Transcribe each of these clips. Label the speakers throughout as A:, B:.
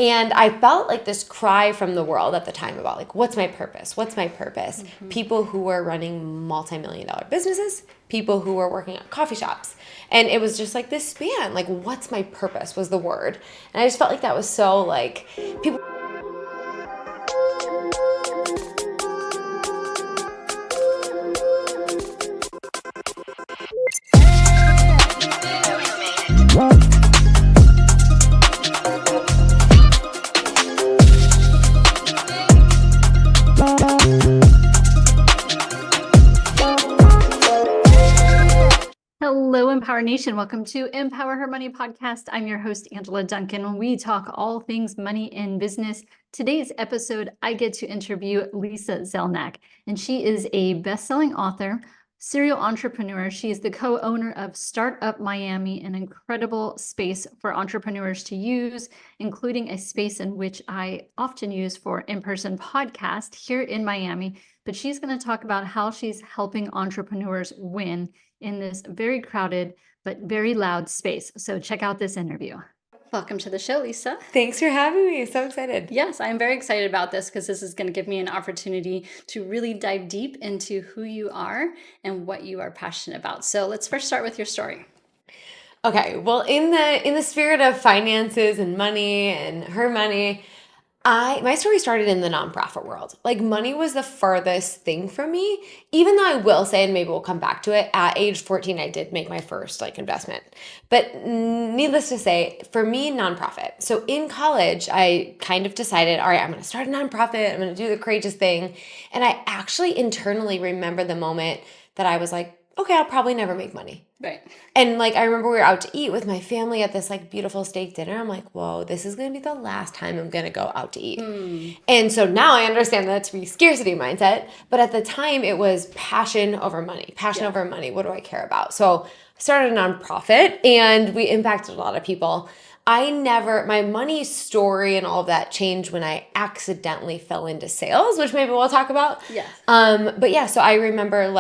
A: And I felt like this cry from the world at the time about like, what's my purpose? What's my purpose? People who were running multi-million-dollar businesses, people who were working at coffee shops. And it was just like this span, like, what's my purpose was the word. And I just felt like that was so like, people.
B: Hello, Empower Nation. Welcome to Empower Her Money podcast. I'm your host, Angela Duncan. We talk all things money and business. Today's episode, I get to interview Lisa Zelnak, and she is a best-selling author, serial entrepreneur. She is the co-owner of Startup Miami, an incredible space for entrepreneurs to use, including a space in which I often use for in-person podcast here in Miami. But she's going to talk about how she's helping entrepreneurs win in this very crowded but very loud space. So check out this interview. Welcome to the show, Lisa.
A: Thanks for having me. So excited.
B: Yes, I'm very excited about this because this is going to give me an opportunity to really dive deep into who you are and what you are passionate about. So let's first start with your story.
A: Okay, well, in the spirit of finances and money and her money, my story started in the nonprofit world. Like, money was the furthest thing from me, even though I will say, and maybe we'll come back to it, at age 14, I did make my first investment. But needless to say, for me, nonprofit. So in college, I kind of decided, all right, I'm going to start a nonprofit. I'm going to do the courageous thing. And I actually internally remember the moment that I was like, okay, I'll probably never make money.
B: Right.
A: And I remember we were out to eat with my family at this beautiful steak dinner. I'm like, whoa, this is going to be the last time I'm going to go out to eat. And so now I understand that to be scarcity mindset. But at the time it was passion over money, over money. What do I care about? So I started a nonprofit and we impacted a lot of people. My money story and all of that changed when I accidentally fell into sales, which maybe we'll talk about.
B: Yes.
A: But yeah, so I remember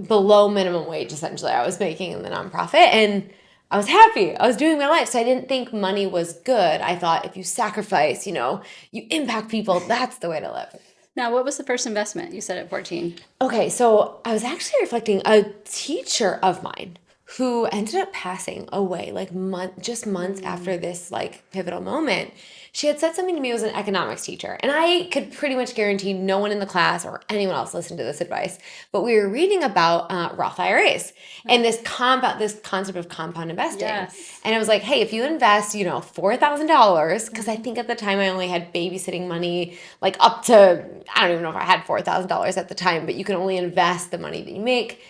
A: below minimum wage, essentially, I was making in the nonprofit and I was happy. I was doing my life. So I didn't think money was good. I thought if you sacrifice, you impact people, that's the way to live.
B: Now, what was the first investment you said at 14?
A: Okay, so I was actually reflecting a teacher of mine who ended up passing away months after this pivotal moment. She had said something to me. It was an economics teacher, and I could pretty much guarantee no one in the class or anyone else listened to this advice. But we were reading about Roth IRAs and this concept of compound investing.
B: Yes.
A: And it was like, hey, if you invest, $4,000, because I think at the time I only had babysitting money up to, I don't even know if I had $4,000 at the time, but you can only invest the money that you make.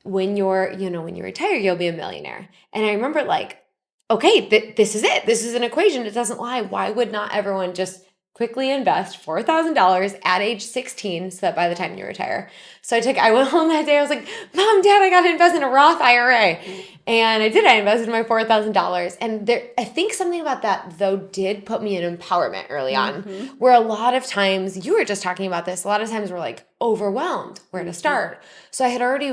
A: When you retire, you'll be a millionaire. And I remember okay, this is it. This is an equation. It doesn't lie. Why would not everyone just quickly invest $4,000 at age 16 so that by the time you retire? So I went home that day. I was like, Mom, Dad, I got to invest in a Roth IRA. And I did. I invested my $4,000. And I think something about that, though, did put me in empowerment early on, where a lot of times, you were just talking about this, a lot of times we're overwhelmed where to start. So I had already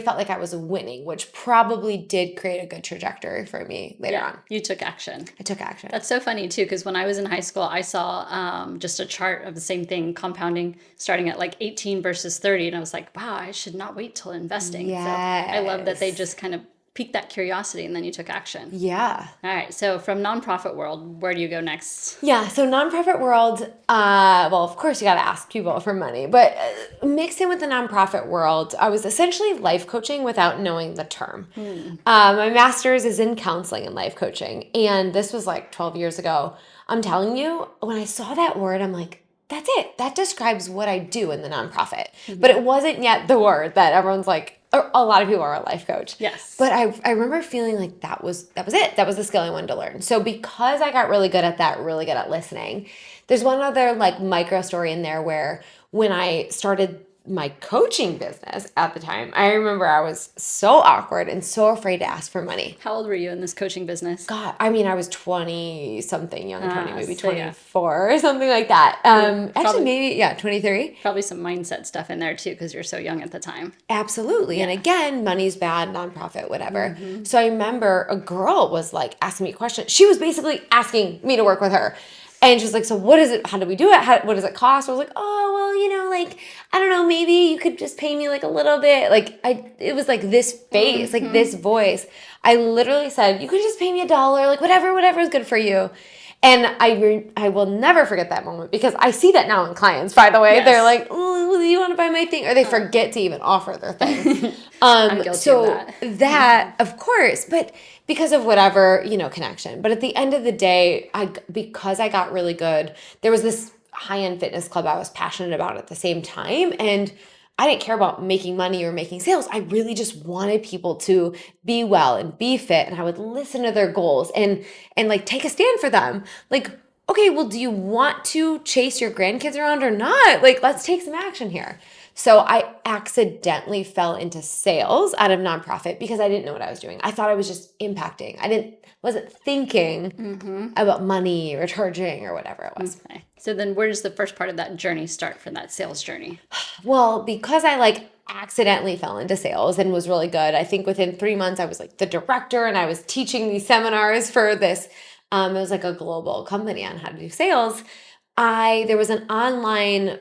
A: felt like I was winning, which probably did create a good trajectory for me later on.
B: You took action.
A: I took action.
B: That's so funny too, because when I was in high school, I saw just a chart of the same thing, compounding, starting at 18 versus 30. And I was like, wow, I should not wait till investing.
A: Yes.
B: So I love that they just kind of piqued that curiosity and then you took action.
A: Yeah.
B: All right. So from nonprofit world, where do you go next?
A: Yeah. So nonprofit world, well, of course you got to ask people for money, but mixed in with the nonprofit world, I was essentially life coaching without knowing the term. My master's is in counseling and life coaching. And this was 12 years ago. I'm telling you, when I saw that word, I'm like, that's it. That describes what I do in the nonprofit. But it wasn't yet the word that everyone's a lot of people are a life coach.
B: Yes.
A: But I remember feeling that was it. That was the skill I wanted to learn. So because I got really good at that, really good at listening, there's one other micro story in there where when I started my coaching business at the time, I remember I was so awkward and so afraid to ask for money.
B: How old were you in this coaching business?
A: God, I mean, I was 20 something, young 20, maybe
B: So yeah.
A: 24 or something like that. Actually,
B: Probably-
A: maybe, yeah, 23.
B: Probably some mindset stuff in there too, because you're so young at the time.
A: Absolutely. And
B: Yeah.
A: again, money's bad, nonprofit, whatever. So I remember a girl was like asking me questions. She was basically asking me to work with her. And she was like, so what is it? How do we do it? What does it cost? I was like, oh, well, like, I don't know, maybe you could just pay me like a little bit. Like it was like this face, like this voice. I literally said, you could just pay me $1, like whatever is good for you. And I will never forget that moment because I see that now in clients, by the way.
B: Yes.
A: They're like, oh, do you want to buy my thing? Or they forget to even offer their thing.
B: I'm guilty of
A: that, of course, but because of whatever, connection. But at the end of the day, because I got really good, there was this high-end fitness club I was passionate about at the same time. And I didn't care about making money or making sales. I really just wanted people to be well and be fit. And I would listen to their goals and like take a stand for them. Like, okay, well, do you want to chase your grandkids around or not? Like, let's take some action here. So I accidentally fell into sales out of nonprofit because I didn't know what I was doing. I thought I was just impacting. Wasn't thinking about money or charging or whatever it was.
B: Okay. So then where does the first part of that journey start for that sales journey?
A: Well, because I accidentally fell into sales and was really good. I think within 3 months I was like the director and I was teaching these seminars for this. It was like a global company on how to do sales. There was an online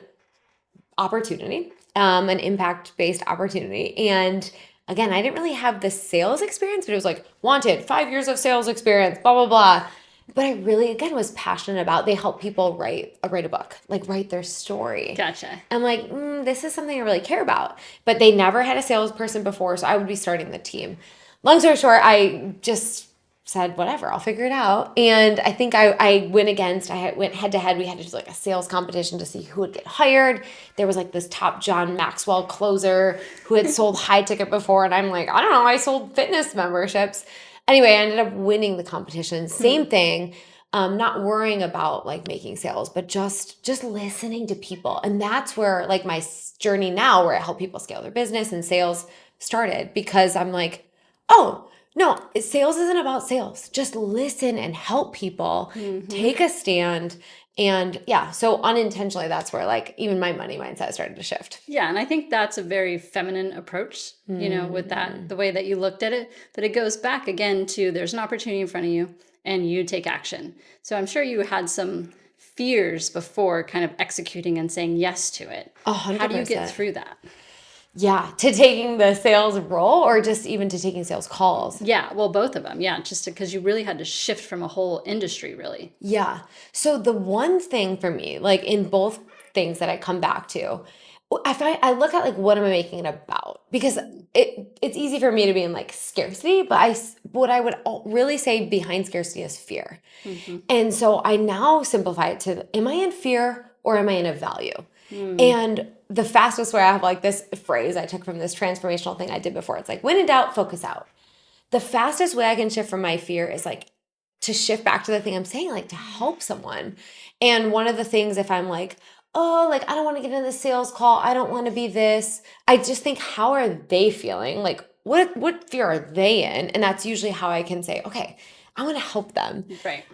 A: opportunity, an impact-based opportunity. And again, I didn't really have the sales experience, but it was like wanted 5 years of sales experience, blah, blah, blah. But I really, again, was passionate about, they help people write a book, like write their story.
B: Gotcha.
A: I'm like, this is something I really care about. But they never had a salesperson before, so I would be starting the team. Long story short, I just said, whatever, I'll figure it out. And I think I went head to head. We had to do like a sales competition to see who would get hired. There was like this top John Maxwell closer who had sold high ticket before. And I'm like, I don't know, I sold fitness memberships. Anyway, I ended up winning the competition. Same thing. Not worrying about like making sales, but just listening to people. And that's where like my journey now, where I help people scale their business and sales started, because I'm like, oh, no, sales isn't about sales. Just listen and help people, take a stand. And yeah, so unintentionally, that's where like even my money mindset started to shift.
B: Yeah, and I think that's a very feminine approach, with that, the way that you looked at it. But it goes back again to there's an opportunity in front of you and you take action. So I'm sure you had some fears before kind of executing and saying yes to it.
A: 100%.
B: How do you get through that?
A: Yeah, to taking the sales role or just even to taking sales calls?
B: Yeah, well, both of them. Yeah, just because you really had to shift from a whole industry, really.
A: Yeah. So the one thing for me, like in both things that I come back to, I look at like what am I making it about? Because it's easy for me to be in like scarcity, but what I would really say behind scarcity is fear. And so I now simplify it to, am I in fear or am I in a value? And the fastest way, I have like this phrase I took from this transformational thing I did before. It's like, when in doubt, focus out. The fastest way I can shift from my fear is like to shift back to the thing I'm saying, like to help someone. And one of the things, if I'm like, oh, like I don't want to get in the sales call, I don't want to be this, I just think, how are they feeling? Like what fear are they in? And that's usually how I can say, okay, I want to help them.
B: Right.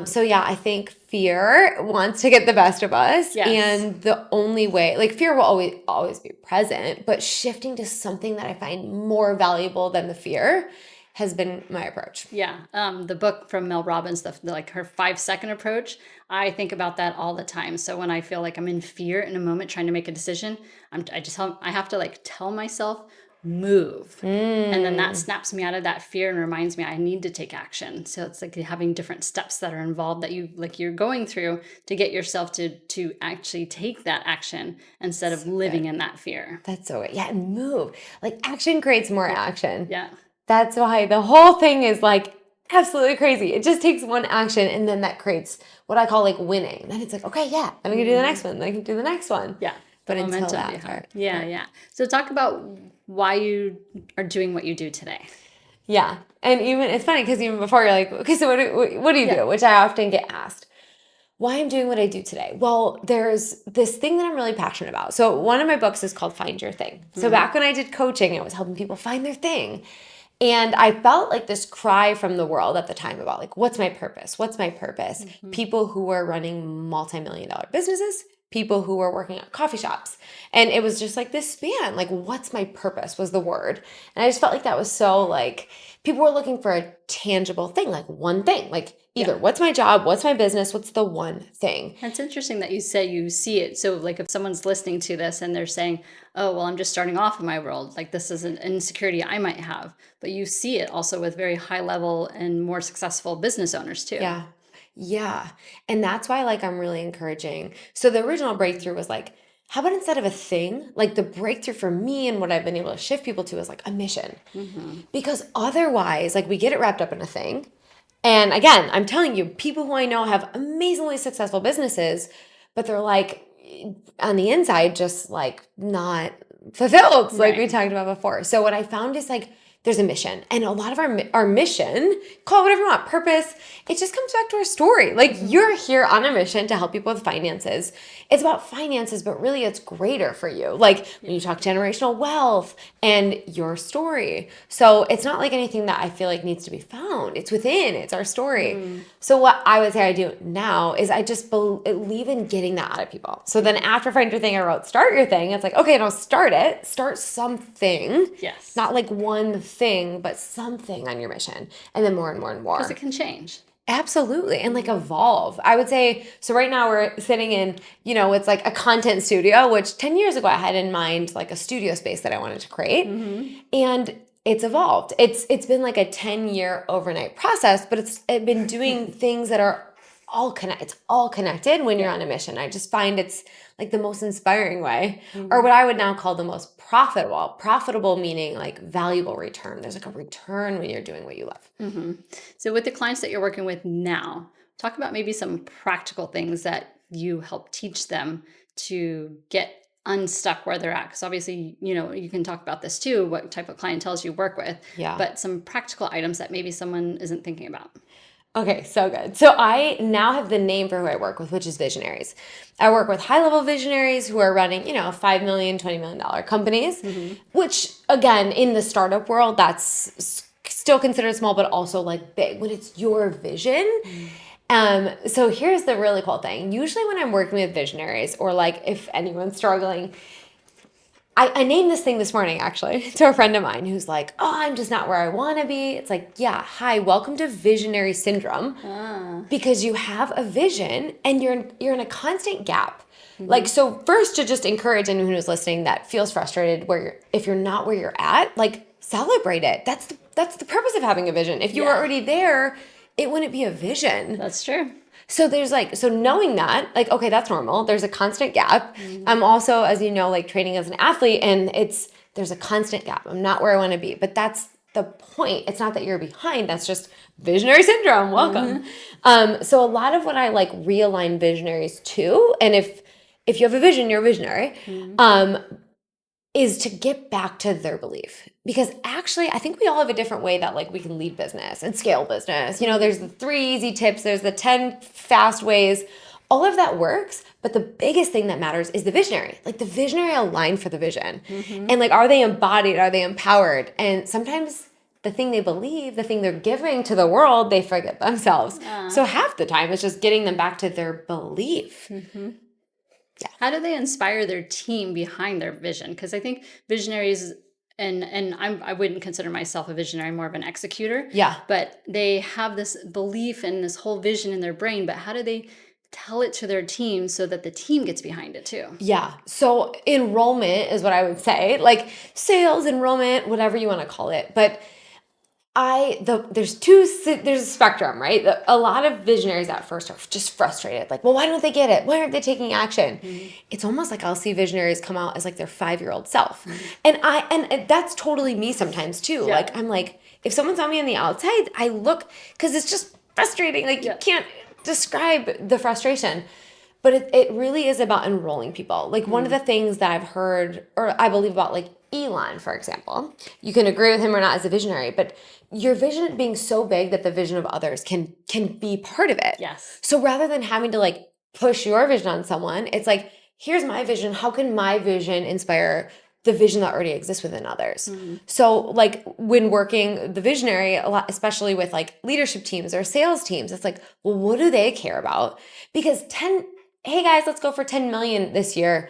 A: So yeah, I think fear wants to get the best of us.
B: Yes.
A: And the only way, like fear will always be present, but shifting to something that I find more valuable than the fear has been my approach.
B: Yeah. The book from Mel Robbins, like her 5-second approach, I think about that all the time. So when I feel like I'm in fear in a moment trying to make a decision, I have to like tell myself, move. And then that snaps me out of that fear and reminds me I need to take action. So it's like having different steps that are involved that you're going through to get yourself to actually take that action instead of living in that fear.
A: That's so good. Yeah, and move. Like action creates more action.
B: Yeah.
A: That's why the whole thing is like absolutely crazy. It just takes one action and then that creates what I call like winning. Then it's like, okay, yeah, then I can do the next one. Then I can do the next one.
B: Yeah.
A: But until that part.
B: Yeah. So talk about why you are doing what you do today.
A: Yeah. And even, it's funny because even before you're like, okay, so what do you do? Which I often get asked. why I'm doing what I do today. Well, there's this thing that I'm really passionate about. So one of my books is called Find Your Thing. So back when I did coaching, I was helping people find their thing. And I felt like this cry from the world at the time about like, what's my purpose? What's my purpose? People who were running multi-million-dollar businesses, people who were working at coffee shops. And it was just like this span, like, what's my purpose was the word. And I just felt like that was so like, people were looking for a tangible thing, like one thing, like either what's my job, what's my business, what's the one thing.
B: That's interesting that you say you see it. So like if someone's listening to this and they're saying, oh, well, I'm just starting off in my world, like this is an insecurity I might have, but you see it also with very high level and more successful business owners too.
A: Yeah. Yeah. And that's why like I'm really encouraging. So the original breakthrough was like, how about instead of a thing, like the breakthrough for me and what I've been able to shift people to is like a mission. Because otherwise, like we get it wrapped up in a thing. And again, I'm telling you, people who I know have amazingly successful businesses, but they're like on the inside, just like not fulfilled, like we talked about before. So what I found is like, there's a mission. And a lot of our mission, call it whatever you want, purpose, it just comes back to our story. Like you're here on a mission to help people with finances. It's about finances, but really it's greater for you. Like when you talk generational wealth and your story. So it's not like anything that I feel like needs to be found. It's within, it's our story. So what I would say I do now is I just believe in getting that out of people. So then after Find Your Thing, I wrote Start Your Thing. It's like, okay, now start it. Start something.
B: Yes.
A: Not like one thing, but something on your mission. And then more and more and more.
B: Because it can change.
A: Absolutely. And like evolve. I would say, so right now we're sitting in, it's like a content studio, which 10 years ago I had in mind like a studio space that I wanted to create. And it's evolved. It's been like a 10-year overnight process, but it's been doing things that are it's all connected when you're on a mission. I just find it's like the most inspiring way, or what I would now call the most profitable. Profitable meaning like valuable return. There's like a return when you're doing what you love.
B: So with the clients that you're working with now, talk about maybe some practical things that you help teach them to get unstuck where they're at. Because obviously, you can talk about this too, what type of clientele you work with, but some practical items that maybe someone isn't thinking about.
A: Okay, so good. So I now have the name for who I work with, which is visionaries. I work with high-level visionaries who are running, $5 million, $20 million companies, which again, in the startup world, that's still considered small, but also like big when it's your vision. So here's the really cool thing. Usually when I'm working with visionaries or like if anyone's struggling, I named this thing this morning, actually, to a friend of mine who's like, oh, I'm just not where I want to be. It's like, yeah, hi, welcome to visionary syndrome, because you have a vision and you're in a constant gap. Like, so first to just encourage anyone who's listening that feels frustrated if you're not where you're at, like celebrate it. That's the purpose of having a vision. If you were already there, it wouldn't be a vision.
B: That's true.
A: So there's so knowing that, like, okay, that's normal. There's a constant gap. I'm also, as you know, like training as an athlete, and there's a constant gap. I'm not where I want to be, but that's the point. It's not that you're behind. That's just visionary syndrome. Welcome. So a lot of what I like realign visionaries to, and if you have a vision, you're a visionary, is to get back to their belief. Because actually, I think we all have a different way that like we can lead business and scale business. There's the 3 easy tips, there's the 10 fast ways. All of that works, but the biggest thing that matters is the visionary. Like the visionary aligned for the vision. And like, are they embodied? Are they empowered? And sometimes the thing they believe, the thing they're giving to the world, they forget themselves. So half the time it's just getting them back to their belief.
B: Yeah. How do they inspire their team behind their vision? Because I think visionaries, and I wouldn't consider myself a visionary, more of an executor.
A: Yeah.
B: But they have this belief and this whole vision in their brain. But how do they tell it to their team so that the team gets behind it too?
A: Yeah. So enrollment is what I would say, like sales, enrollment, whatever you want to call it. But there's a spectrum, right? A lot of visionaries at first are just frustrated. Like, well, why don't they get it? Why aren't they taking action? It's almost like I'll see visionaries come out as like their 5-year-old self. And that's totally me sometimes too.
B: Yeah.
A: Like, I'm like, if someone's on me on the outside, I look, cause it's just frustrating. Like you can't describe the frustration. But it really is about enrolling people. Like one of the things that I've heard, or I believe about like Elon, for example, you can agree with him or not as a visionary, but your vision being so big that the vision of others can be part of it.
B: Yes.
A: So rather than having to like push your vision on someone. It's like, here's my vision. How can my vision inspire the vision that already exists within others? So like when working the visionary a lot, especially with like leadership teams or sales teams, it's like, well, what do they care about? Because hey guys, let's go for 10 million this year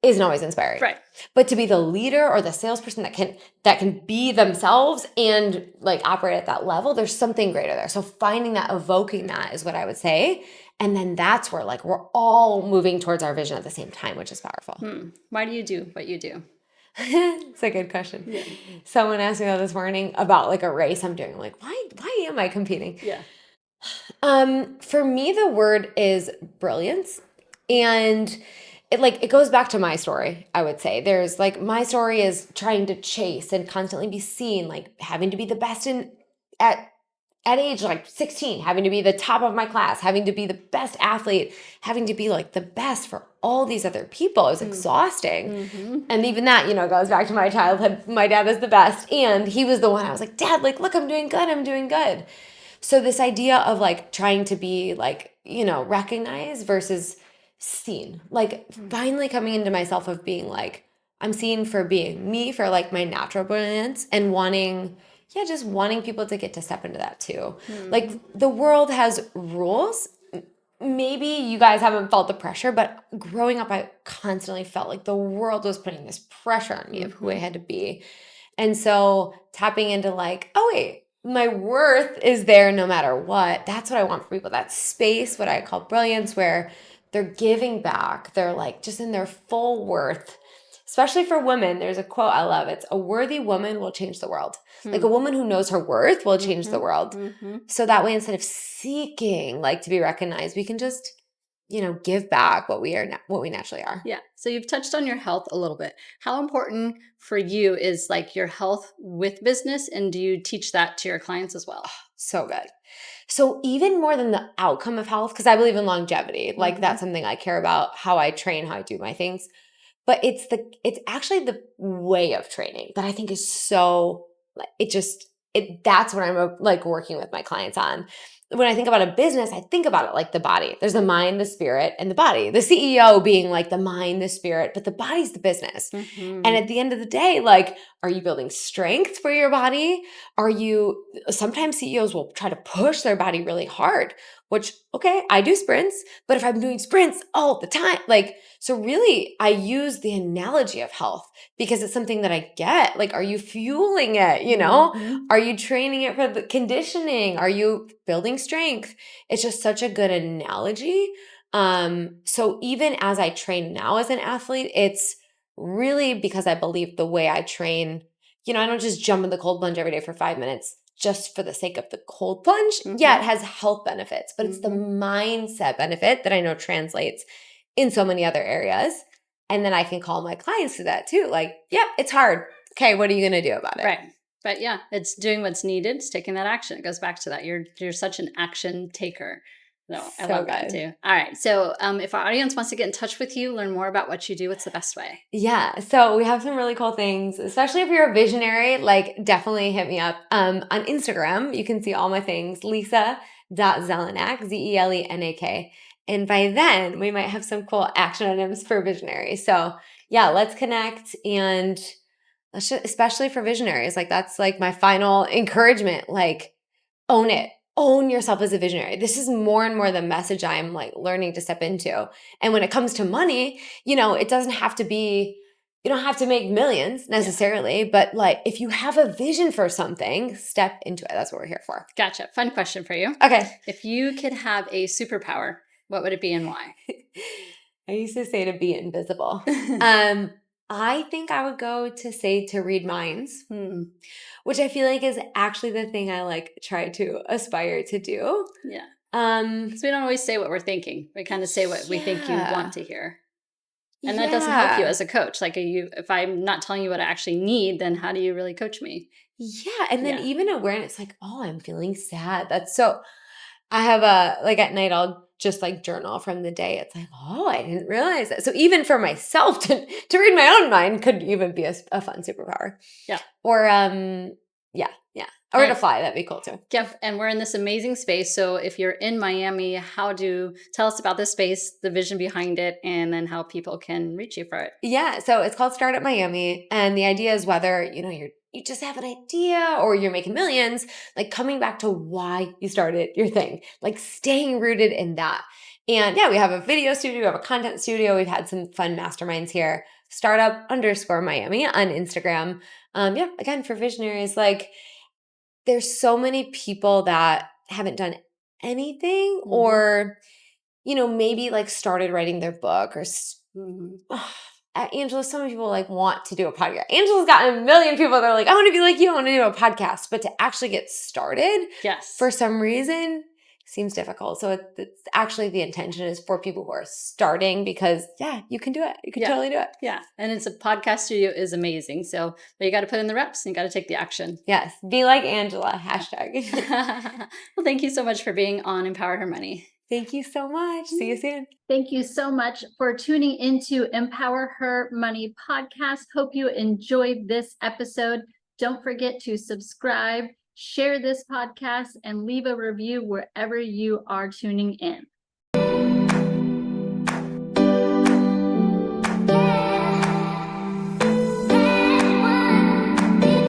A: isn't always inspiring.
B: Right.
A: But to be the leader or the salesperson that can be themselves and like operate at that level, there's something greater there. So finding that, evoking that is what I would say. And then that's where like we're all moving towards our vision at the same time, which is powerful.
B: Why do you do what you do?
A: It's a good question. Yeah. Someone asked me that this morning about like a race I'm doing. I'm like, why am I competing?
B: Yeah.
A: For me, the word is brilliance. And it goes back to my story, I would say. There's like, my story is trying to chase and constantly be seen, like having to be the best at age like 16, having to be the top of my class, having to be the best athlete, having to be like the best for all these other people. It was exhausting. And even that, goes back to my childhood. My dad is the best. And he was the one I was like, Dad, like, look, I'm doing good. I'm doing good. So this idea of like trying to be like, recognized versus seen, like finally coming into myself of being like, I'm seen for being me, for like my natural brilliance, and just wanting people to get to step into that too. Like the world has rules. Maybe you guys haven't felt the pressure, but growing up, I constantly felt like the world was putting this pressure on me of who I had to be. And so tapping into like, oh wait, my worth is there no matter what. That's what I want for people. That space, what I call brilliance, where they're giving back. They're like just in their full worth. Especially for women, there's a quote I love. It's, a worthy woman will change the world. Like a woman who knows her worth will change the world. So that way, instead of seeking like to be recognized, we can just, give back what we naturally are.
B: Yeah. So you've touched on your health a little bit. How important for you is like your health with business? And do you teach that to your clients as well?
A: So good. So even more than the outcome of health, because I believe in longevity, like that's something I care about, how I train, how I do my things. But it's actually the way of training that I think is so, that's what I'm like working with my clients on. When I think about a business, I think about it like the body. There's the mind, the spirit, and the body. The CEO being like the mind, the spirit, but the body's the business. And at the end of the day, like, are you building strength for your body? Sometimes CEOs will try to push their body really hard, which, okay, I do sprints, but if I'm doing sprints all the time, so really I use the analogy of health because it's something that I get. Like, are you fueling it? Are you training it for the conditioning? Are you building strength? It's just such a good analogy. So even as I train now as an athlete, it's really because I believe the way I train, I don't just jump in the cold plunge every day for 5 minutes just for the sake of the cold plunge. Yeah, it has health benefits, but it's the mindset benefit that I know translates in so many other areas. And then I can call my clients to that too. Like, yep, it's hard. Okay, what are you going to do about it?
B: Right. But yeah, it's doing what's needed. It's taking that action. It goes back to that. You're such an action taker. So I love that too. All right. So if our audience wants to get in touch with you, learn more about what you do, what's the best way?
A: Yeah. So we have some really cool things, especially if you're a visionary, like definitely hit me up. On Instagram, you can see all my things, Lisa.Zelenak, Zelenak. And by then we might have some cool action items for visionaries. So yeah, let's connect, and especially for visionaries, like that's like my final encouragement, like own it. Own yourself as a visionary. This is more and more the message I'm like learning to step into. And when it comes to money, it doesn't have to be, you don't have to make millions necessarily, but like if you have a vision for something, step into it. That's what we're here for.
B: Gotcha. Fun question for you.
A: Okay.
B: If you could have a superpower, what would it be and why?
A: I used to say to be invisible. I think I would go to read minds, which I feel like is actually the thing I like try to aspire to do.
B: Yeah. Because we don't always say what we're thinking. We kind of say what we think you want to hear. And that doesn't help you as a coach. Like if I'm not telling you what I actually need, then how do you really coach me?
A: Yeah. And then even awareness, like, oh, I'm feeling sad. That's so, I have at night, I'll just like journal from the day. It's like, oh, I didn't realize that. So even for myself to read my own mind could even be a fun superpower.
B: Yeah.
A: Or, Or to fly, that'd be cool too.
B: Yep. And we're in this amazing space. So if you're in Miami, tell us about this space, the vision behind it, and then how people can reach you for it.
A: Yeah, so it's called Startup Miami, and the idea is whether, you just have an idea or you're making millions, like coming back to why you started your thing, like staying rooted in that. And yeah, we have a video studio, we have a content studio. We've had some fun masterminds here. Startup_Miami on Instagram. Yeah, again, for visionaries, like there's so many people that haven't done anything or, maybe like started writing their book or Angela, so many people like want to do a podcast. Angela's gotten a million people that are like, I want to be like you, I want to do a podcast. But to actually get started, for some reason, seems difficult. So it's actually the intention is for people who are starting because, you can do it. You can totally do it.
B: Yeah. And it's a podcast studio is amazing. So but you got to put in the reps and you got to take the action.
A: Yes. Be like Angela, hashtag.
B: Well, thank you so much for being on Empower Her Money.
A: Thank you so much. See you soon.
B: Thank you so much for tuning into Empower Her Money podcast. Hope you enjoyed this episode. Don't forget to subscribe, share this podcast, and leave a review wherever you are tuning in.